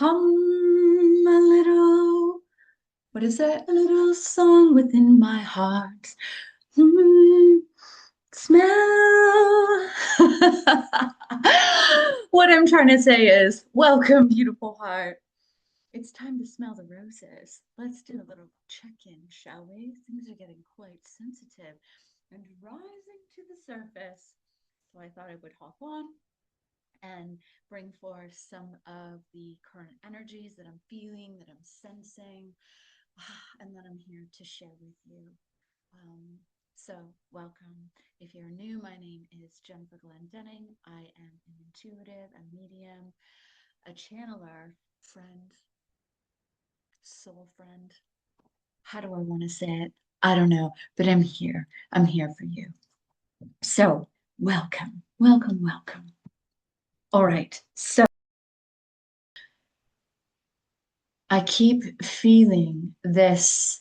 Hum a little, what is it? A little song within my heart. Hmm, smell. What I'm trying to say is, welcome, beautiful heart. It's time to smell the roses. Let's do a little check-in, shall we? Things are getting quite sensitive and rising to the surface. So I thought I would hop on and bring forth some of the current energies that I'm feeling, that I'm sensing, and that I'm here to share with you. Um, so, welcome. If you're new, my name is Jennifer Glendenning. I am an intuitive, a medium, a channeler, friend, soul friend. How do I want to say it? I don't know, but I'm here. I'm here for you. So, welcome, welcome, welcome. All right. So, I keep feeling this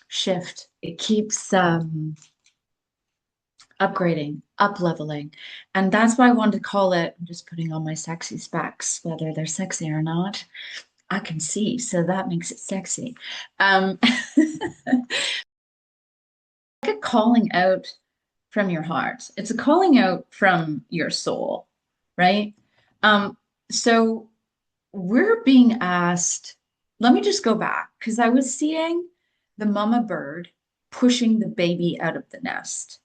shift. It keeps upgrading, up leveling. And that's why I wanted to call it, I'm just putting on my sexy specs, whether they're sexy or not. I can see, so that makes it sexy. Like a calling out from your heart. It's a calling out from your soul, right? Um, so we're being asked, let me just go back because I was seeing the mama bird pushing the baby out of the nest.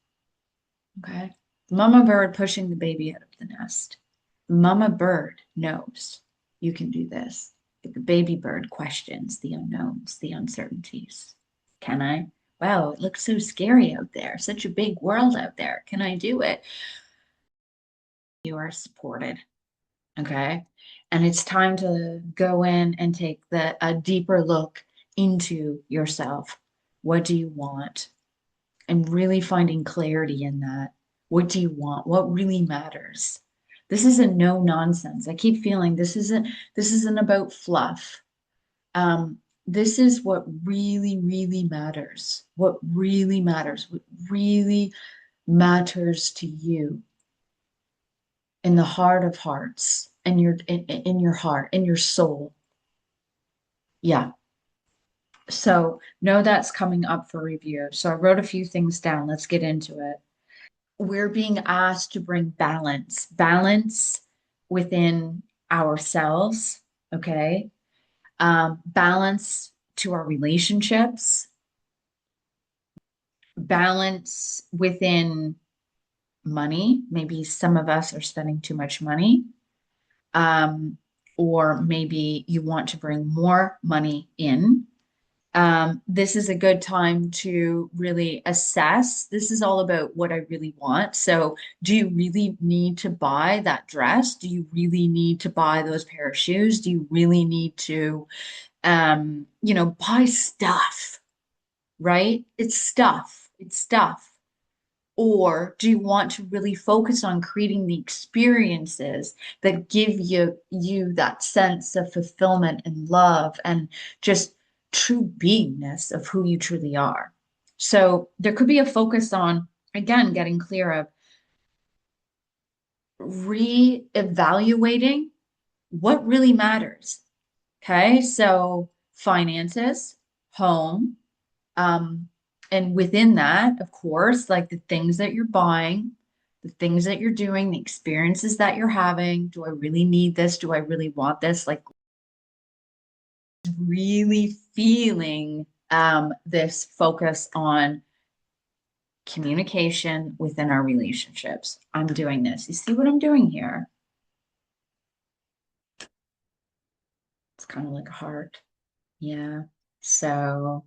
Okay. Mama bird pushing the baby out of the nest. Mama bird knows you can do this. But the baby bird questions the unknowns, the uncertainties. Can I? Wow, it looks so scary out there. Such a big world out there. Can I do it? You are supported. Okay. And it's time to go in and take a deeper look into yourself. What do you want? And really finding clarity in that. What do you want? What really matters? This isn't no nonsense. I keep feeling this isn't about fluff. This is what really, really matters. What really matters. What really matters to you in the heart of hearts, in your heart, in your soul. Yeah. So know that's coming up for review. So I wrote a few things down. Let's get into it. We're being asked to bring balance within ourselves, okay? Balance to our relationships, balance within money. Maybe some of us are spending too much money, um, or maybe you want to bring more money in. This is a good time to really assess. This is all about what I really want. So, do you really need to buy that dress? Do you really need to buy those pair of shoes? Do you really need to, buy stuff, right? It's stuff. It's stuff. Or do you want to really focus on creating the experiences that give you that sense of fulfillment and love and just true beingness of who you truly are? So there could be a focus on, again, getting clear of re-evaluating what really matters. Okay, so finances, home, um, and within that, of course, like the things that you're buying, the things that you're doing, the experiences that you're having. Do I really need this? Do I really want this? Like really feeling this focus on communication within our relationships. I'm doing this. You see what I'm doing here? It's kind of like a heart. Yeah. So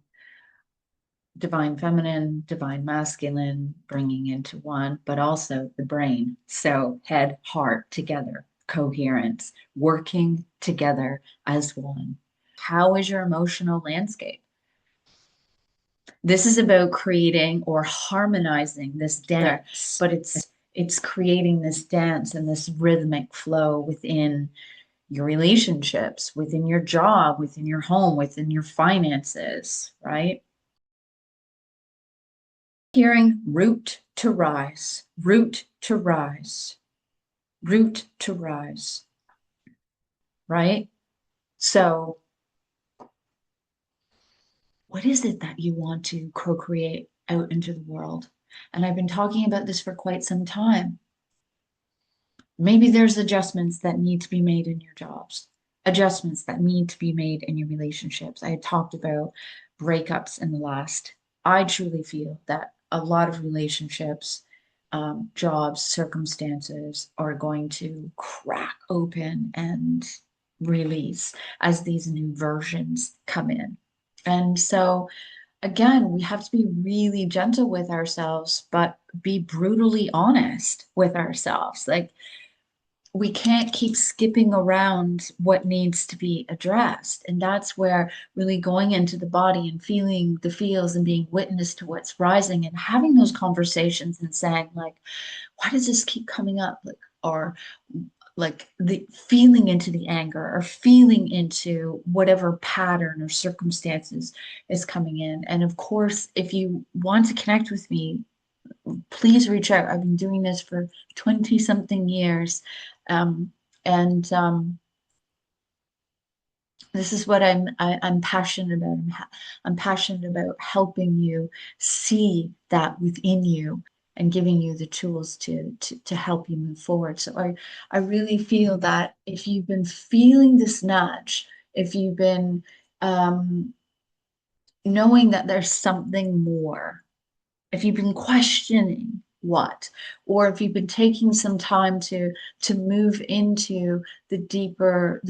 divine feminine, divine masculine, bringing into one, but also the brain. So head, heart together, coherence, working together as one. How is your emotional landscape? This is about creating or harmonizing this dance, but it's creating this dance and this rhythmic flow within your relationships, within your job, within your home, within your finances, right? Hearing root to rise, root to rise, root to rise, right? So, what is it that you want to co-create out into the world? And I've been talking about this for quite some time. Maybe there's adjustments that need to be made in your jobs, adjustments that need to be made in your relationships. I had talked about breakups in the last. I truly feel that a lot of relationships, jobs, circumstances are going to crack open and release as these new versions come in. And so, again, we have to be really gentle with ourselves, but be brutally honest with ourselves. Like, we can't keep skipping around what needs to be addressed. And that's where really going into the body and feeling the feels and being witness to what's rising and having those conversations and saying, like, why does this keep coming up? Like, or like the feeling into the anger or feeling into whatever pattern or circumstances is coming in. And of course, if you want to connect with me, please reach out. I've been doing this for 20 something years. Um, and this is what I'm passionate about. I'm passionate about helping you see that within you and giving you the tools to help you move forward. So I really feel that if you've been feeling this nudge, if you've been um, knowing that there's something more, if you've been questioning what, or if you've been taking some time to move into the deeper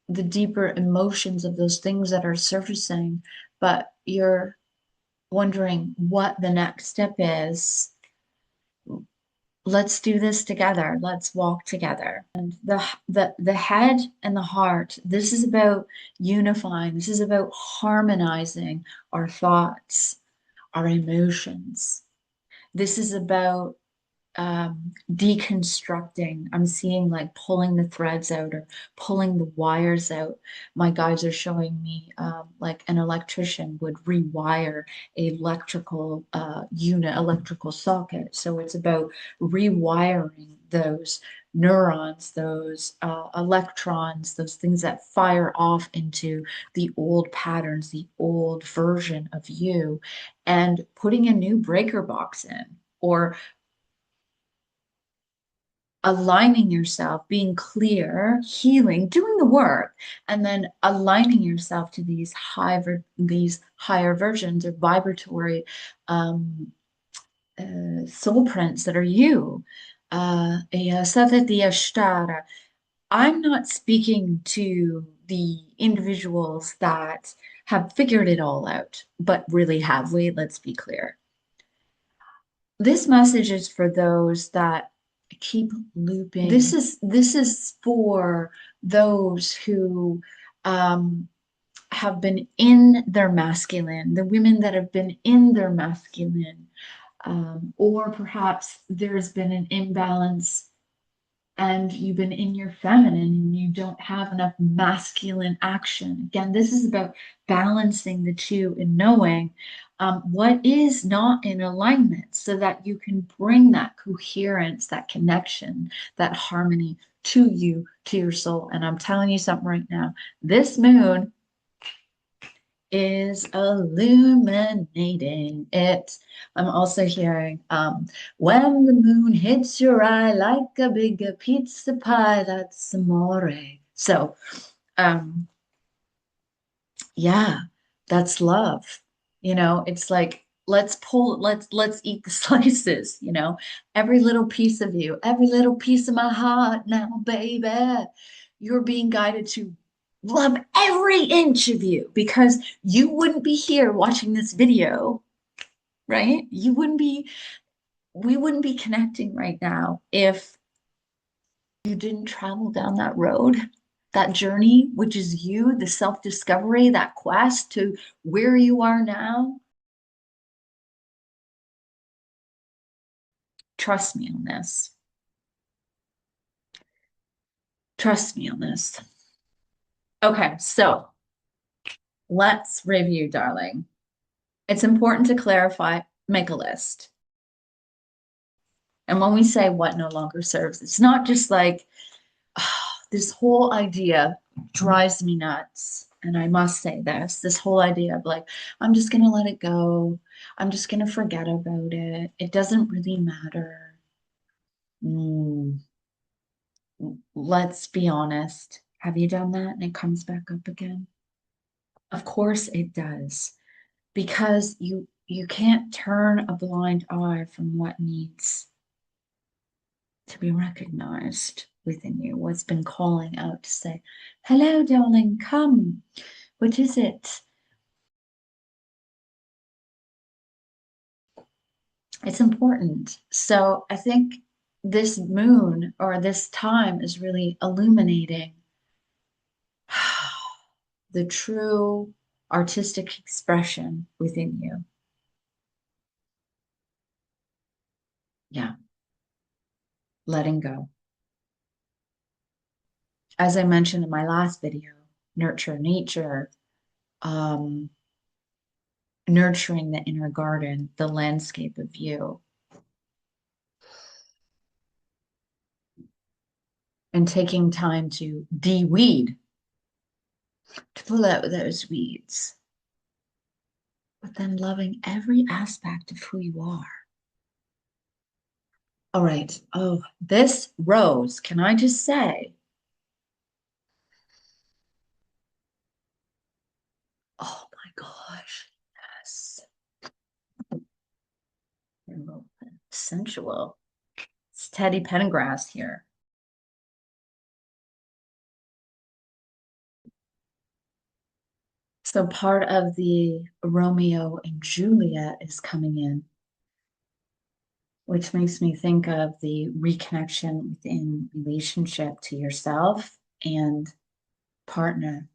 the deeper emotions of those things that are surfacing, but you're wondering what the next step is, let's do this together. Let's walk together. And the head and the heart, this is about unifying. This is about harmonizing our thoughts, our emotions. This is about deconstructing. I'm seeing like pulling the threads out or pulling the wires out. My guides are showing me like an electrician would rewire a electrical unit, electrical socket. So it's about rewiring those neurons, those electrons, those things that fire off into the old patterns, the old version of you, and putting a new breaker box in. Or aligning yourself, being clear, healing, doing the work, and then aligning yourself to these higher versions or vibratory um, soul prints that are you. I'm not speaking to the individuals that have figured it all out, but really have we? Let's be clear. This message is for those that keep looping. This is for those who have been in their masculine, the women that have been in their masculine, or perhaps there's been an imbalance and you've been in your feminine and you don't have enough masculine action. Again, this is about balancing the two and knowing what is not in alignment so that you can bring that coherence, that connection, that harmony to you, to your soul. And I'm telling you something right now, this moon is illuminating it. I'm also hearing, when the moon hits your eye like a big pizza pie, that's amore. So, um, yeah, that's love. It's like let's eat the slices, every little piece of you, every little piece of my heart now, baby. You're being guided to love every inch of you because you wouldn't be here watching this video, right? We wouldn't be connecting right now if you didn't travel down that road, that journey, which is you, the self-discovery, that quest to where you are now. Trust me on this. Trust me on this. Okay, so let's review, darling. It's important to clarify, make a list. And when we say what no longer serves, it's not just like, oh, this whole idea drives me nuts. And I must say this whole idea of like, I'm just gonna let it go. I'm just gonna forget about it. It doesn't really matter. Mm, let's be honest. Have you done that and it comes back up again? Of course it does. Because you can't turn a blind eye from what needs to be recognized within you, what's been calling out to say, hello, darling, come. What is it? It's important. So I think this moon or this time is really illuminating the true artistic expression within you. Yeah, letting go. As I mentioned in my last video, nurture nature, um, nurturing the inner garden, the landscape of you, and taking time to de-weed, to pull out those weeds, but then loving every aspect of who you are. All right. Oh, this rose, can I just say, oh my gosh, yes. Sensual. It's Teddy Pendergrass here. So part of the Romeo and Juliet is coming in, which makes me think of the reconnection within relationship to yourself and partner.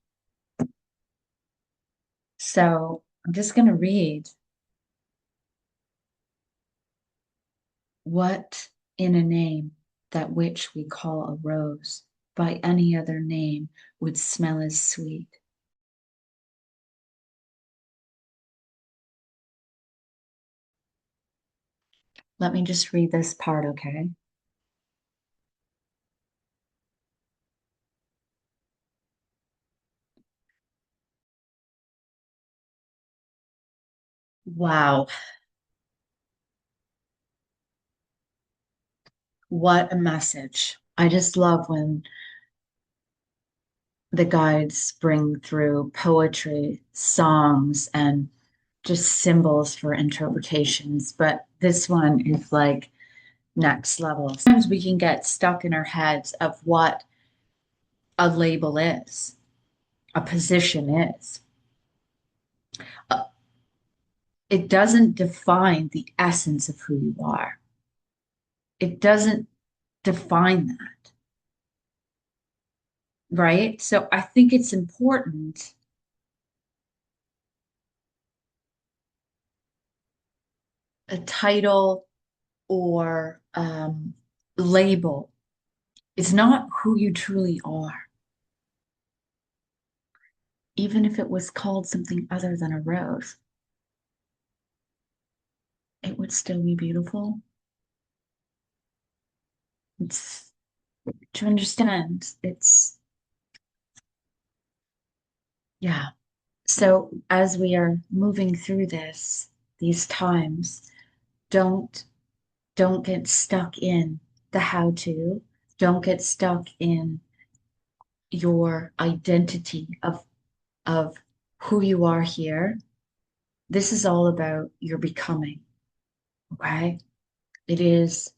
So I'm just going to read what in a name that which we call a rose by any other name would smell as sweet. Let me just read this part, okay? Wow, what a message. I just love when the guides bring through poetry, songs, and just symbols for interpretations. But this one is like next level. Sometimes we can get stuck in our heads of what a label is, a position is. Uh, It doesn't define the essence of who you are. It doesn't define that, right? So I think it's important a title or label. It's not who you truly are. Even if it was called something other than a rose, it would still be beautiful. It's to understand. It's, yeah. So as we are moving through these times, don't don't get stuck in the how to. Don't get stuck in your identity of who you are here. This is all about your becoming, okay? It is,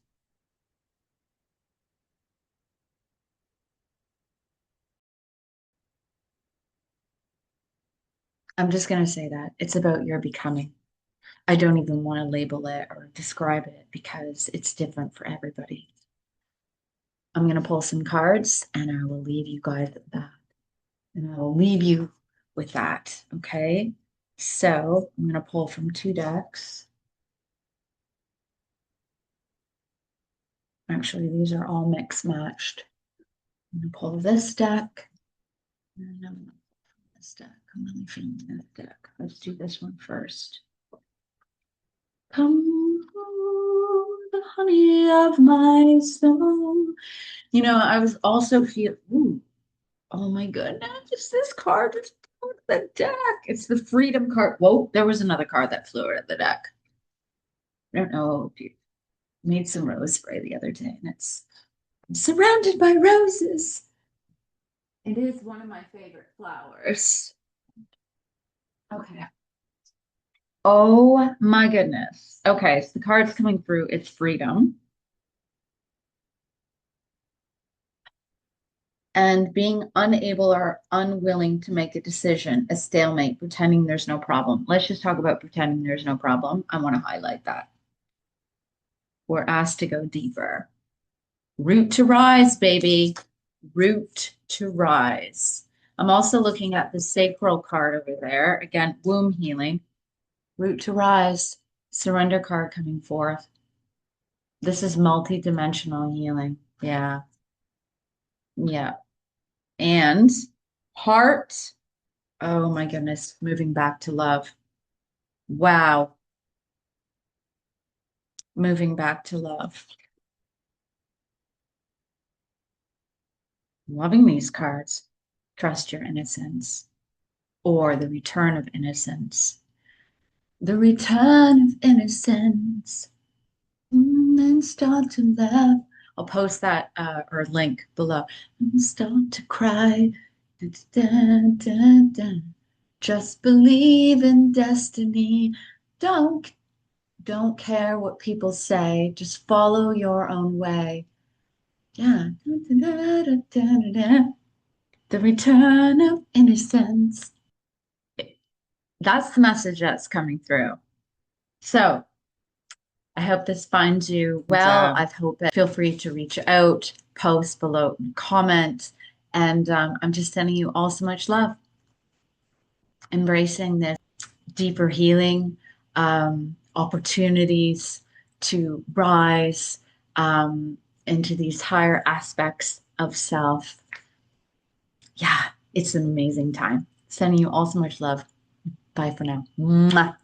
I'm just going to say that it's about your becoming. I don't even want to label it or describe it because it's different for everybody. I'm going to pull some cards and I will leave you guys at that. And I will leave you with that, okay? So I'm going to pull from two decks. Actually, these are all mixed matched. I'm going to pull this deck. And I'm going to pull this deck. I'm really feeling that deck. Let's do this one first. Come honey of my soul. You know, I was also feel, ooh, oh my goodness, it's this card just flew out of the deck. It's the freedom card. Whoa, there was another card that flew out of the deck. I don't know if you made some rose spray the other day, and it's I'm surrounded by roses. It is one of my favorite flowers. Okay. Oh my goodness. Okay, so the card's coming through. It's freedom and being unable or unwilling to make a decision, a stalemate, pretending there's no problem. Let's just talk about pretending there's no problem. I want to highlight that. We're asked to go deeper. Root to rise, baby. Root to rise. I'm also looking at the sacral card over there. Again, womb healing. Root to rise. Surrender card coming forth. This is multi-dimensional healing. Yeah. Yeah. And heart. Oh my goodness. Moving back to love. Wow. Moving back to love. Loving these cards. Trust your innocence or the return of innocence. The return of innocence. And start to laugh. I'll post that or link below. And start to cry. Da, da, da, da. Just believe in destiny. Don't don't care what people say. Just follow your own way. Yeah. Da, da, da, da, da, da. The return of innocence. That's the message that's coming through. So I hope this finds you well. I hope it. Feel free to reach out, post below, comment, and I'm just sending you all so much love, embracing this deeper healing, opportunities to rise into these higher aspects of self. Yeah, it's an amazing time. Sending you all so much love. Bye for now. Mwah.